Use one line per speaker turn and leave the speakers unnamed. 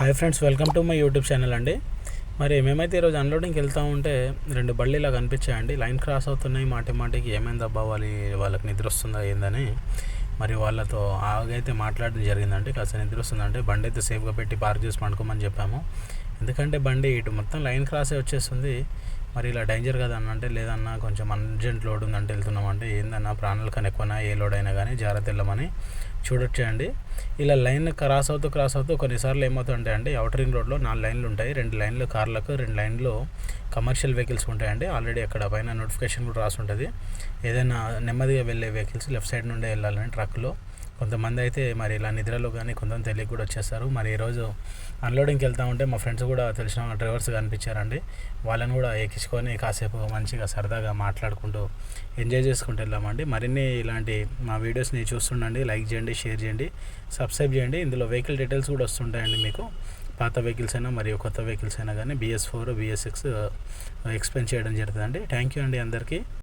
Hi friends, welcome to my YouTube channel అండి. మరి మేమైతే ఈరోజు అన్లోడింగ్కి వెళ్తూ ఉంటే రెండు బళ్ళు ఇలా కనిపించాయండి. లైన్ క్రాస్ అవుతున్నాయి. మాటికి ఏమైంది అబ్బా, వాళ్ళకి నిద్ర వస్తుందా ఏందని మరి వాళ్ళతో ఆగైతే మాట్లాడడం జరిగిందండి. కాస్త నిద్ర వస్తుందంటే బండి అయితే సేఫ్గా పెట్టి పార్క్ చేసి పండుకోమని చెప్పాము. ఎందుకంటే బండి ఇటు మొత్తం లైన్ క్రాసే వచ్చేస్తుంది. మరి ఇలా డేంజర్ కదా అన్న అంటే, లేదన్నా కొంచెం అర్జెంట్ లోడ్ ఉందంటే వెళ్తున్నామంటే, ఏందన్నా ప్రాణాల కన్నా ఎక్కువనా, ఏ లోడ్ అయినా కానీ జాగ్రత్త వెళ్ళమని చూడొచ్చండి. ఇలా లైన్ క్రాస్ అవుతూ కొన్నిసార్లు ఏమవుతుంటాయి అంటే, అవుటర్ రింగ్ రోడ్లో 4 లైన్లు ఉంటాయి. 2 లైన్లు కార్లకు, 2 లైన్లు కమర్షియల్ వెహికల్స్ ఉంటాయండి. ఆల్రెడీ అక్కడ పైన నోటిఫికేషన్ కూడా రాసి ఉంటుంది. ఏదైనా నెమ్మదిగా వెళ్ళే వెహికల్స్ లెఫ్ట్ సైడ్ నుండే వెళ్ళాలని ట్రక్లో. కొంతమంది అయితే మరి ఇలా నిద్రలో కానీ కొంతమంది తెలియక కూడా వచ్చేస్తారు. మరి ఈరోజు అన్లోడింగ్కి వెళ్తూ ఉంటే మా ఫ్రెండ్స్ కూడా తెలిసిన డ్రైవర్స్ కనిపించారండి. వాళ్ళని కూడా ఎక్కించుకొని కాసేపు మంచిగా సరదాగా మాట్లాడుకుంటూ ఎంజాయ్ చేసుకుంటూ వెళ్ళామండి. మరిన్ని ఇలాంటి మా వీడియోస్ని చూస్తుండండి. లైక్ చేయండి, షేర్ చేయండి, సబ్స్క్రైబ్ చేయండి. ఇందులో వెహికల్ డీటెయిల్స్ కూడా వస్తుంటాయండి మీకు. పాత వెహికల్స్ అయినా మరియు కొత్త వెహికల్స్ అయినా కానీ BS4, BS6 ఎక్స్ప్లెయిన్ చేయడం జరుగుతుందండి. థ్యాంక్ యూ అండి అందరికీ.